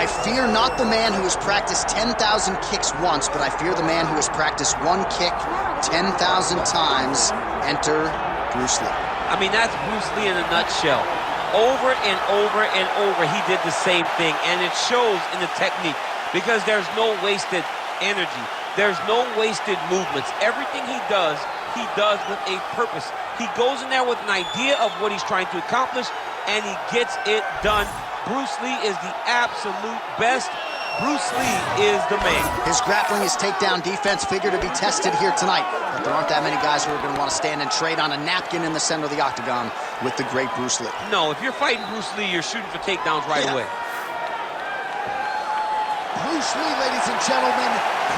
I fear not the man who has practiced 10,000 kicks once, but I fear the man who has practiced one kick 10,000 times. Enter Bruce Lee. I mean, that's Bruce Lee in a nutshell. Over and over and over, he did the same thing, and it shows in the technique because there's no wasted energy. There's no wasted movements. Everything he does with a purpose. He goes in there with an idea of what he's trying to accomplish, and he gets it done. Bruce Lee is the absolute best. Bruce Lee is the man. His grappling, his takedown defense figure to be tested here tonight. But there aren't that many guys who are going to want to stand and trade on a napkin in the center of the octagon with the great Bruce Lee. No, if you're fighting Bruce Lee, you're shooting for takedowns right away. Bruce Lee, ladies and gentlemen,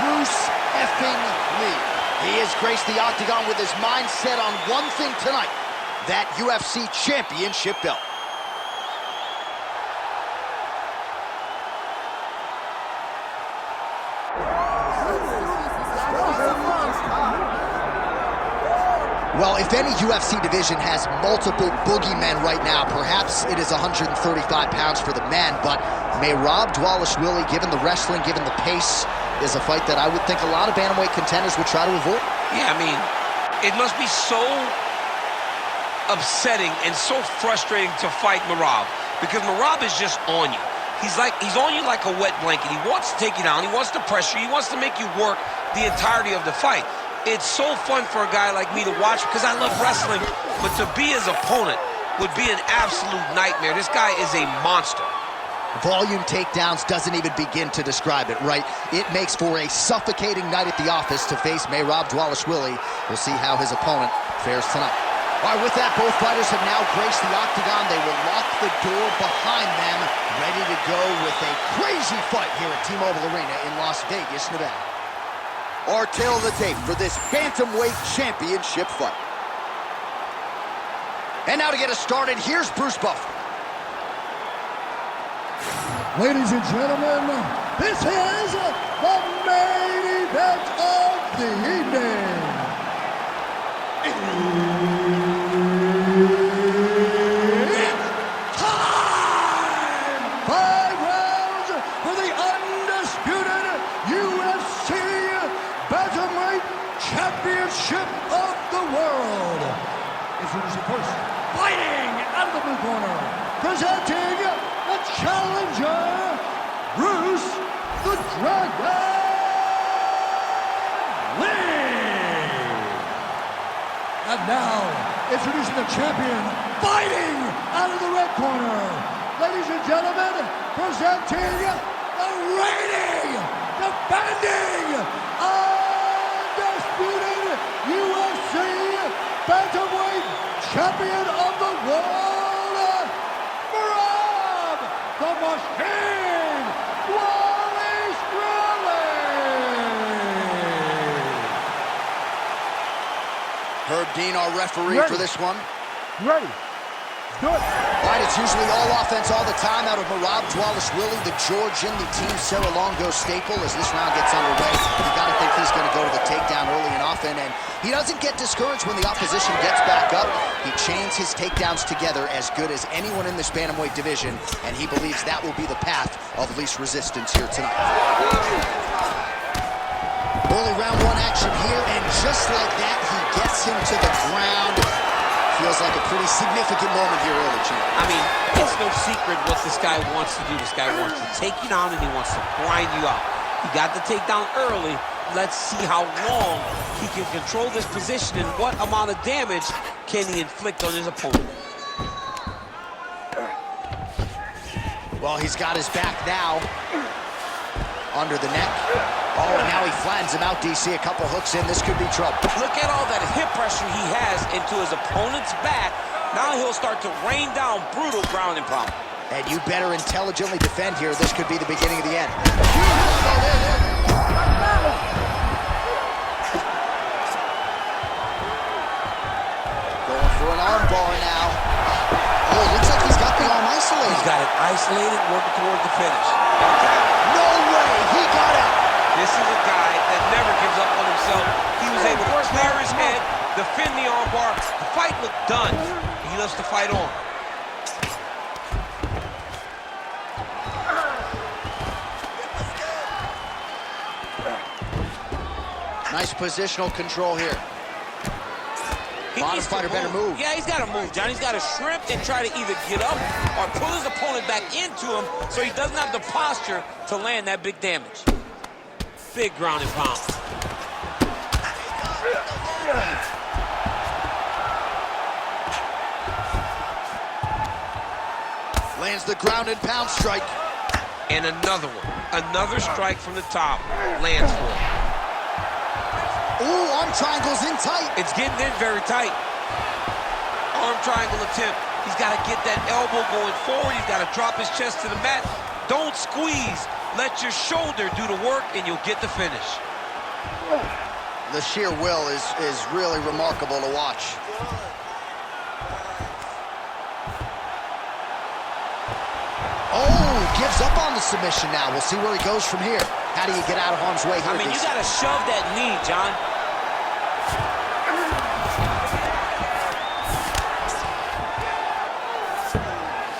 Bruce effing Lee. He has graced the octagon with his mind set on one thing tonight, that UFC championship belt. Well, if any UFC division has multiple boogeymen right now, perhaps it is 135 pounds for the men, but Merab Dvalishvili, given the wrestling, given the pace, is a fight that I would think a lot of bantamweight contenders would try to avoid. Yeah, I mean, it must be so upsetting and so frustrating to fight Merab, because Merab is just on you. He's on you like a wet blanket. He wants to take you down. He wants to pressure you. He wants to make you work the entirety of the fight. It's so fun for a guy like me to watch because I love wrestling, but to be his opponent would be an absolute nightmare. This guy is a monster. Volume takedowns doesn't even begin to describe it, right? It makes for a suffocating night at the office to face Merab Dvalishvili. We'll see how his opponent fares tonight. All right, with that, both fighters have now graced the octagon. They will lock the door behind them, ready to go with a crazy fight here at T-Mobile Arena in Las Vegas, Nevada. Our tale of the tape for this bantamweight championship fight. And now to get us started, here's Bruce Buffer. Ladies and gentlemen, this is the main event of the evening. It's time! 5 rounds for the undisputed UFC Bantamweight Championship of the world. Introducing first, fighting out of the blue corner, presenting the challenger, Bruce the Dragon Lee. And now, introducing the champion, fighting out of the red corner, ladies and gentlemen, presenting the reigning, defending, undisputed UFC Bantamweight Champion of the World, Merab the Machine Dvalishvili. Herb Dean, our referee for this one. Ready. Good. All right, it's usually all offense all the time out of Merab Dvalishvili, the Georgian, the Team Serra-Longo staple. As this round gets underway, you got to think he's going to go to the takedown early and often, and he doesn't get discouraged when the opposition gets back up. He chains his takedowns together as good as anyone in this bantamweight division, and he believes that will be the path of least resistance here tonight. Early round one action here, and just like that, he gets him to the ground. Feels like a pretty significant moment here early, champ. I mean, it's no secret what this guy wants to do. This guy wants to take you down and he wants to grind you out. He got the takedown early. Let's see how long he can control this position and what amount of damage can he inflict on his opponent. Well, he's got his back now. Under the neck. Oh, and now he flattens him out, DC. A couple hooks in. This could be trouble. Look at all that hip pressure he has into his opponent's back. Now he'll start to rain down brutal ground and pound. And you better intelligently defend here. This could be the beginning of the end. Going for an armbar now. Oh, looks like he's got the arm isolated. He's got it isolated, working toward the finish. No way, he got out. This is a guy that never gives up on himself. He was able to clear his head, defend the armbar. The fight looked done. He loves to fight on. Nice positional control here. Bottom fighter better move. Yeah, he's got to move, John. He's got to shrimp and try to either get up or pull his opponent back into him so he doesn't have the posture to land that big damage. Big ground and pound. Lands the ground and pound strike. And another one. Another strike from the top. Lands for him. Ooh, arm triangle's in tight. It's getting in very tight. Arm triangle attempt. He's got to get that elbow going forward. He's got to drop his chest to the mat. Don't squeeze. Let your shoulder do the work, and you'll get the finish. The sheer will is really remarkable to watch. Oh, gives up on the submission now. We'll see where he goes from here. How do you get out of harm's way here? I mean, you got to shove that knee, John.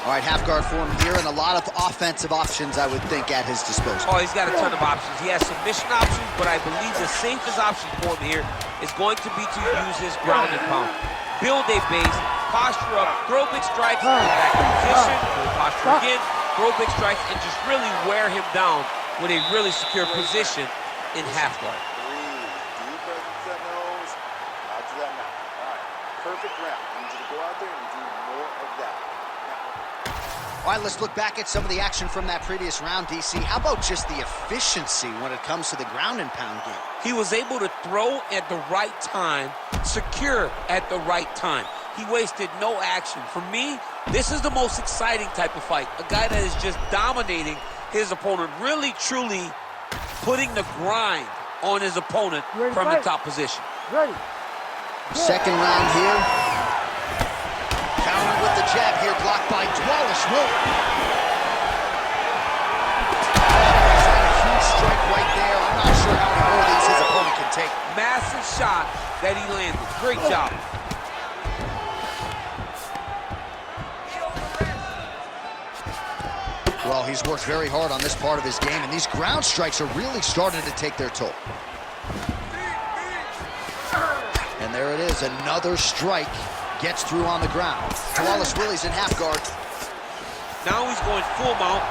All right, half guard form here, and a lot of offensive options, I would think, at his disposal. Oh, he's got a ton of options. He has submission options, but I believe the safest option for him here is going to be to use his ground and pound. Build a base, posture up, throw big strikes, get back in position, posture again, throw big strikes, and just really wear him down with a really secure position in half guard. Deep breath into that nose, out to that mouth. All right, perfect round. I need you to go out there and do more of that. All right, let's look back at some of the action from that previous round, DC. How about just the efficiency when it comes to the ground and pound game? He was able to throw at the right time, secure at the right time. He wasted no action. For me, this is the most exciting type of fight. A guy that is just dominating his opponent, really, truly putting the grind on his opponent from the top position. Ready. Second round here. Counter with the jab here, blocked by Dvalishvili. Huge strike right there. I'm not sure how many more of these his opponent can take. Massive shot that he landed. Great job. Well, he's worked very hard on this part of his game, and these ground strikes are really starting to take their toll. And there it is, another strike gets through on the ground. Dvalishvili's in half guard. Now he's going full mount.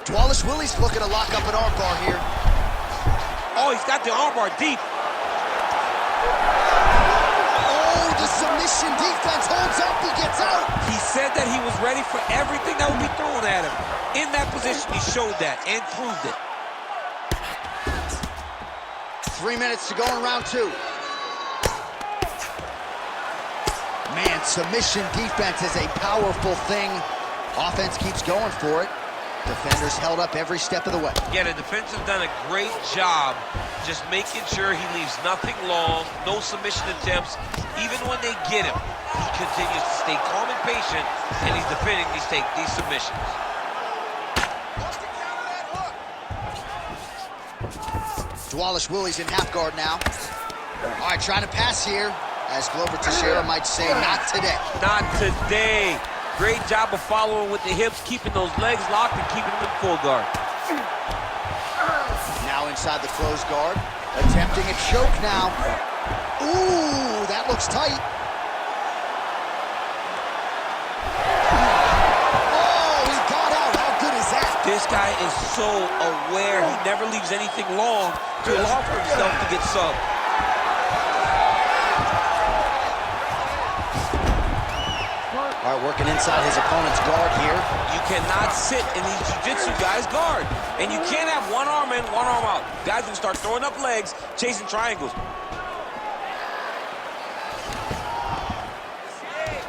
Dvalishvili's looking to lock up an armbar here. Oh, he's got the armbar deep. Oh, the submission defense holds up, he gets out. He said that he was ready for everything that would be thrown at him. In that position, he showed that and proved it. 3 minutes to go in round two. Man, submission defense is a powerful thing. Offense keeps going for it. Defenders held up every step of the way. Yeah, the defense has done a great job just making sure he leaves nothing long, no submission attempts. Even when they get him, he continues to stay calm and patient, and he's defending these submissions. Dvalishvili's in half guard now. All right, trying to pass here. As Glover Teixeira might say, not today. Not today. Great job of following with the hips, keeping those legs locked and keeping them in full guard. Now inside the closed guard. Attempting a choke now. Ooh, that looks tight. Oh, he got out. How good is that? This guy is so aware. He never leaves anything long to allow for himself to get subbed. All right, working inside his opponent's guard here. You cannot sit in these jiu-jitsu guys' guard. And you can't have one arm in, one arm out. Guys will start throwing up legs, chasing triangles.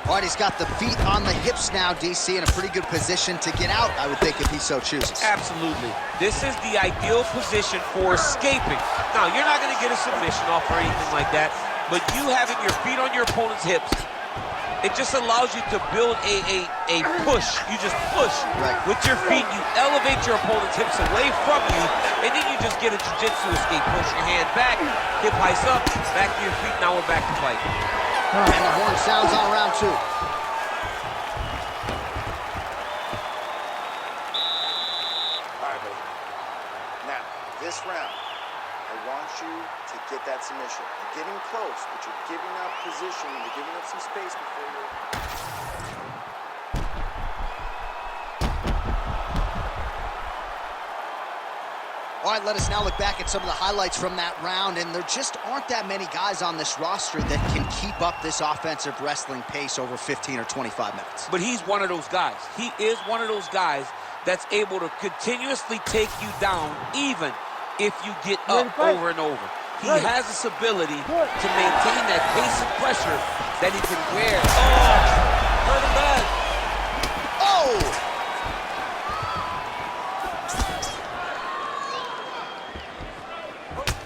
All right, he's got the feet on the hips now, DC, in a pretty good position to get out, I would think, if he so chooses. Absolutely. This is the ideal position for escaping. Now, you're not going to get a submission off or anything like that, but you having your feet on your opponent's hips It just allows you to build a push. You just push with your feet. You elevate your opponent's hips away from you, and then you just get a jiu-jitsu escape. Push your hand back, hip heights up, back to your feet. Now we're back to fight. And the horn sounds on round 2. All right, buddy. Now, this round, I want you to get that submission. You're getting close, but you're giving up position. You're giving up some space before you... All right, let us now look back at some of the highlights from that round, and there just aren't that many guys on this roster that can keep up this offensive wrestling pace over 15 or 25 minutes. But he's one of those guys. He is one of those guys that's able to continuously take you down, even if you get up over and over. He has this ability to maintain that pace and pressure that he can wear. Oh, hurt him bad. Oh!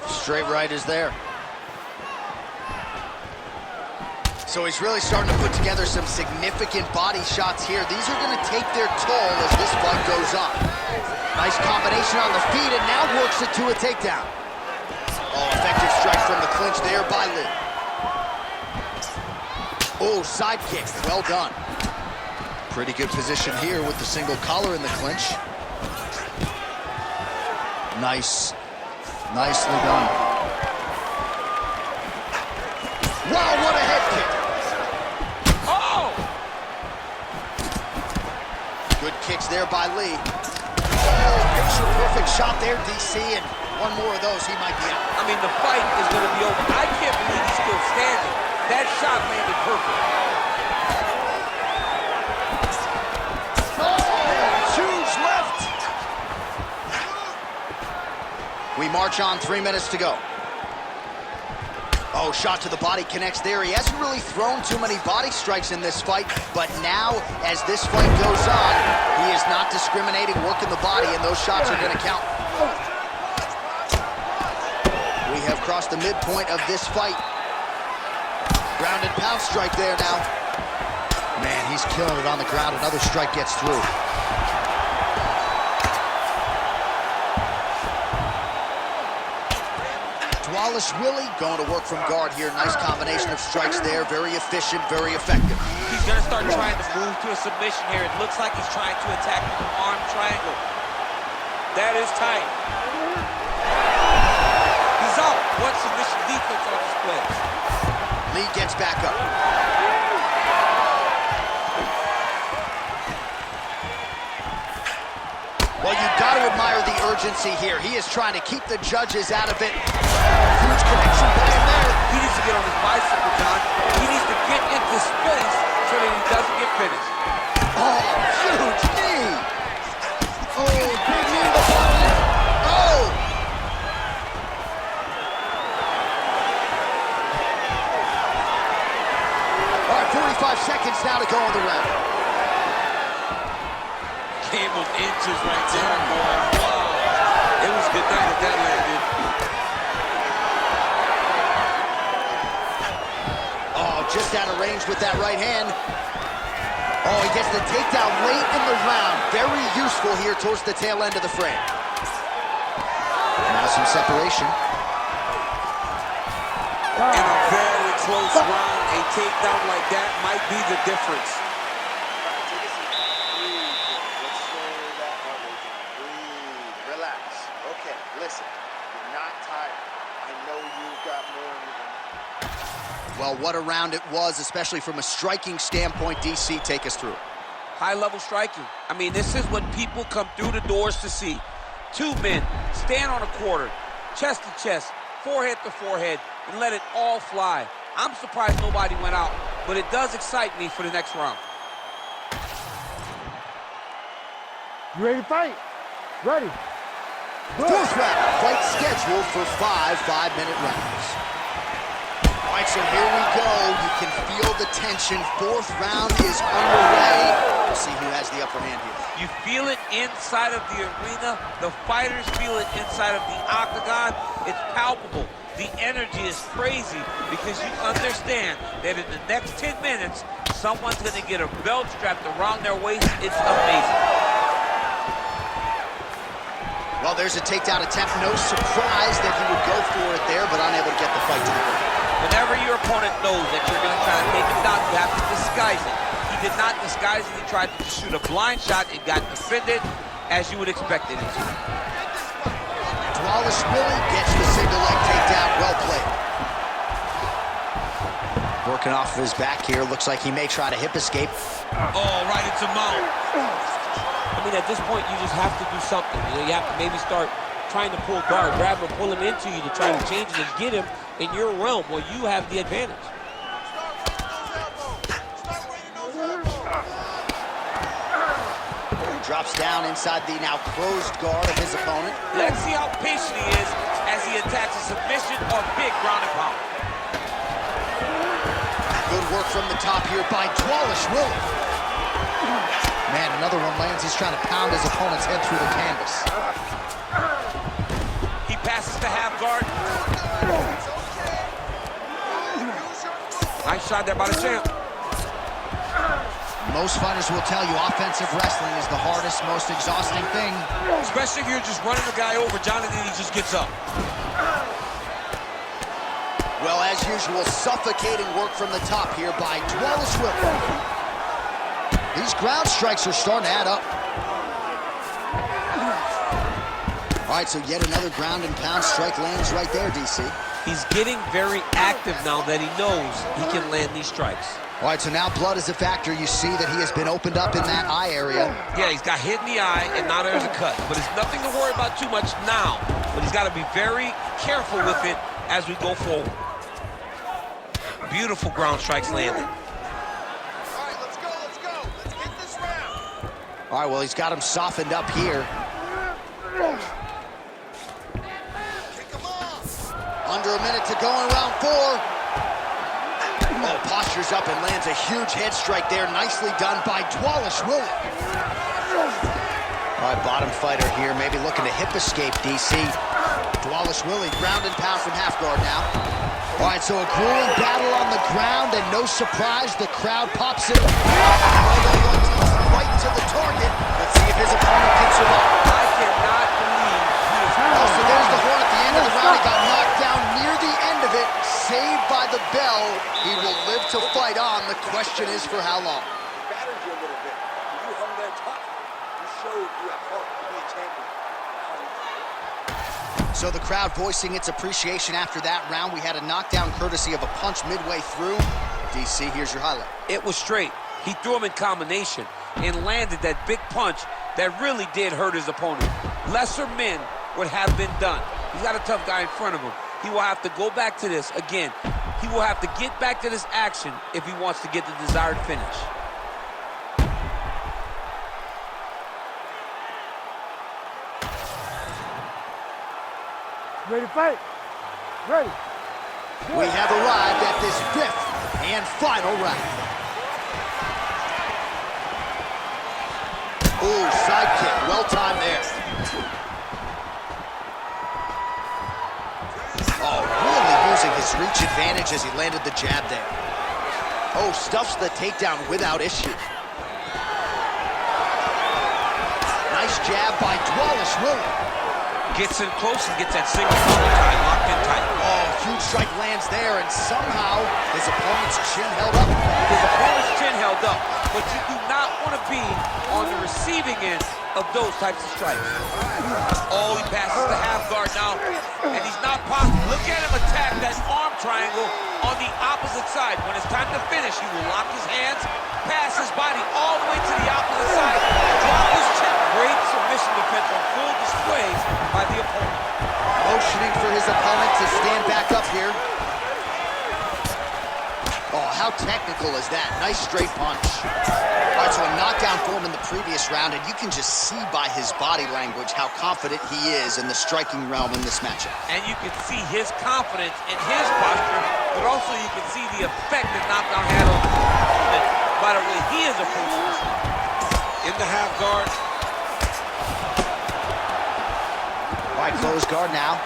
Straight right is there. So he's really starting to put together some significant body shots here. These are going to take their toll as this fight goes on. Nice combination on the feet, and now works it to a takedown. Oh, effective strike from the clinch there by Lee. Oh, side kick, well done. Pretty good position here with the single collar in the clinch. Nicely done. Wow, what a head kick. Oh! Good kicks there by Lee. Oh, picture-perfect shot there, DC, and one more of those, he might be out. I mean, the fight is going to be over. I can't believe he's still standing. That shot landed perfect. Huge left. We march on, 3 minutes to go. Oh, shot to the body connects there. He hasn't really thrown too many body strikes in this fight, but now, as this fight goes on, he is not discriminating, working the body, and those shots are going to count. We have crossed the midpoint of this fight. Ground and pound strike there now. Man, he's killing it on the ground. Another strike gets through. Dvalishvili going to work from guard here. Nice combination of strikes there. Very efficient, very effective. He's going to start trying to move to a submission here. It looks like he's trying to attack with an arm triangle. That is tight. He's out. What submission defense on display? Lee gets back up. Well, you've got to admire the urgency here. He is trying to keep the judges out of it. Huge connection by him there. He needs to get on his bicycle, John. He needs to get into space so that he doesn't get finished. Oh, huge knee. Oh, big knee to the body. Oh! All right, 45 seconds now to go in the round. Game of inches right there, boy. Wow. It was good night if that landed. Oh, just out of range with that right hand. Oh, he gets the takedown late in the round. Very useful here towards the tail end of the frame. Now some separation. In a very close round, a takedown like that might be the difference. Listen, you're not tired. I know you've got more in you. Well, what a round it was, especially from a striking standpoint. DC, take us through. High-level striking. I mean, this is what people come through the doors to see. Two men stand on a quarter, chest to chest, forehead to forehead, and let it all fly. I'm surprised nobody went out, but it does excite me for the next round. You ready to fight? Ready. Fourth round, fight scheduled for 5 5-minute rounds. All right, so here we go. You can feel the tension. Fourth round is underway. We'll see who has the upper hand here. You feel it inside of the arena. The fighters feel it inside of the octagon. It's palpable. The energy is crazy because you understand that in the next 10 minutes, someone's going to get a belt strapped around their waist. It's amazing. Well, there's a takedown attempt. No surprise that he would go for it there, but unable to get the fight to the ground. Whenever your opponent knows that you're going to try to take him down, you have to disguise it. He did not disguise it. He tried to just shoot a blind shot. It got defended as you would expect it to. Dvalishvili gets the single leg takedown. Well played. Working off of his back here. Looks like he may try to hip escape. Oh, right into mount. I mean, at this point, you just have to do something. You know, you have to maybe start trying to pull guard, grab him, pull him into you to try to change it and get him in your realm where you have the advantage. Drops down inside the now closed guard of his opponent. Let's see how patient he is as he attacks a submission or big ground and pound. Good work from the top here by Dvalishvili. Man, another one lands. He's trying to pound his opponent's head through the canvas. He passes to half guard. Nice shot there by the champ. Most fighters will tell you offensive wrestling is the hardest, most exhausting thing. Especially if you're just running the guy over, Jonathan, he just gets up. Well, as usual, suffocating work from the top here by Dvalishvili. These ground strikes are starting to add up. All right, so yet another ground and pound strike lands right there, DC. He's getting very active now that he knows he can land these strikes. All right, so now blood is a factor. You see that he has been opened up in that eye area. Yeah, he's got hit in the eye, and now there's a cut. But it's nothing to worry about too much now. But he's got to be very careful with it as we go forward. Beautiful ground strikes landed. All right, let's go, let's go. Let's get this round. All right, well, he's got him softened up here. Kick him off. Under a minute to go in round 4. Oh, postures up and lands a huge head strike there. Nicely done by Dvalishvili. All right, bottom fighter here, maybe looking to hip escape, DC. Dvalishvili, ground and pound from half guard now. All right, so a grueling battle on the ground, and no surprise, the crowd pops it. Right to the target. Let's see if his opponent can survive. I cannot believe he is... Oh, so there's the horn at the end of the round. He got knocked down near the end of it. Saved by the bell. He will live to fight on. The question is for how long. Battered you a little bit. You hung there tough. You showed you have heart to be a champion. So the crowd voicing its appreciation after that round. We had a knockdown courtesy of a punch midway through. DC, here's your highlight. It was straight. He threw him in combination and landed that big punch that really did hurt his opponent. Lesser men would have been done. He's got a tough guy in front of him. He will have to go back to this. Again, he will have to get back to this action if he wants to get the desired finish. Ready to fight? Ready. We have arrived at this 5th and final round. Ooh, side kick. Well timed there. Oh, really using his reach advantage as he landed the jab there. Oh, stuffs the takedown without issue. Nice jab by Dvalishvili. Gets in close and gets that single collar tie locked in tight. Oh, huge strike lands there, and somehow his opponent's chin held up. His opponent's chin held up, but you do not want to be on the receiving end of those types of strikes. Oh, he passes the half guard now, and he's not possible. Look at him attack that arm triangle on the opposite side. When it's time to finish, he will lock his hands, pass his body all the way to the opposite side, drop his chin. Great submission defense on full display by the opponent. Motioning for his opponent to stand back up here. Oh, how technical is that? Nice straight punch. All right, so a knockdown for him in the previous round, and you can just see by his body language how confident he is in the striking realm in this matchup. And you can see his confidence in his posture, but also you can see the effect that knockdown had on his opponent by the way he is approaching this. In the half guard. All right, close guard now.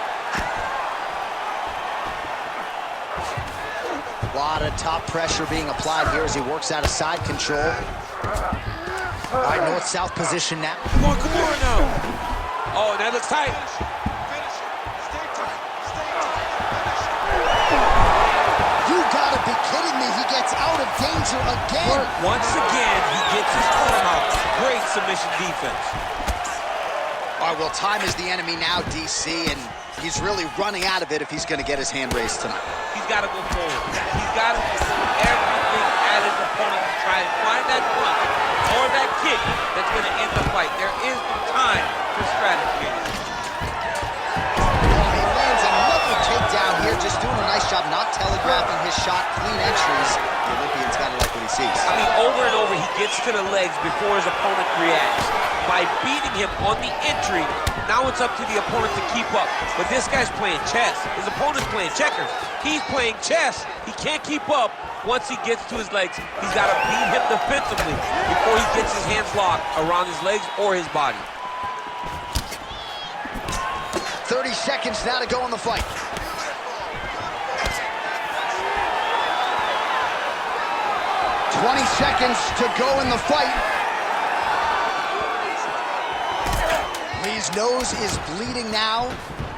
A lot of top pressure being applied here as he works out of side control. All right, north-south position now. Come on now. Oh, that looks tight. You gotta be kidding me. He gets out of danger again. Once again, he gets his arm out. Great submission defense. All right, well, time is the enemy now, DC, and he's really running out of it if he's going to get his hand raised tonight. He's got to go forward. He's got to do everything at his opponent to try to find that punch or that kick that's going to end the fight. There is no time for strategy. Oh, he lands another takedown here, just doing a nice job not telegraphing his shot, clean entries. The Olympian's got to like what he sees. I mean, over and over, he gets to the legs before his opponent reacts. By beating him on the entry, now it's up to the opponent to keep up. But this guy's playing chess. His opponent's playing checkers. He's playing chess. He can't keep up. Once he gets to his legs, he's got to beat him defensively before he gets his hands locked around his legs or his body. 30 seconds now to go in the fight. Seconds to go in the fight. Lee's nose is bleeding now.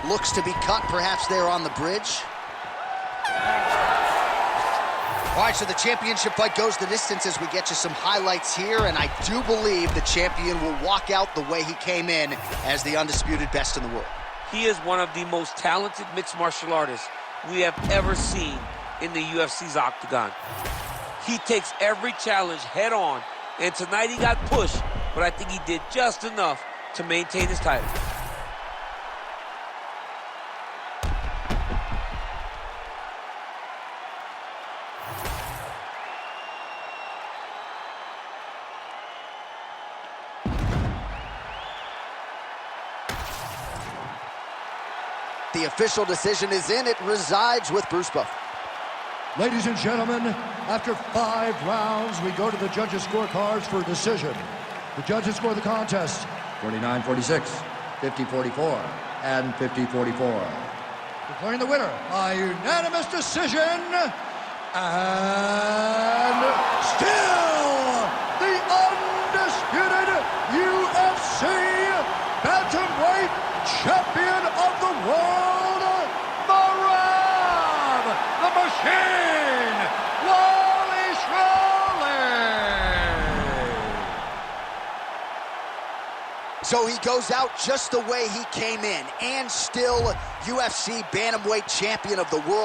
Looks to be cut, perhaps there on the bridge. All right, so the championship fight goes the distance as we get you some highlights here, and I do believe the champion will walk out the way he came in as the undisputed best in the world. He is one of the most talented mixed martial artists we have ever seen in the UFC's octagon. He takes every challenge head on, and tonight he got pushed, but I think he did just enough to maintain his title. The official decision is in. It resides with Bruce Buffer. Ladies and gentlemen, after 5 rounds, we go to the judges' scorecards for a decision. The judges score the contest 49-46, 50-44, and 50-44. Declaring the winner by unanimous decision, and still the undisputed UFC bantamweight champion of the world, Merab the Machine Dvalishvili. So he goes out just the way he came in, and still UFC bantamweight champion of the world.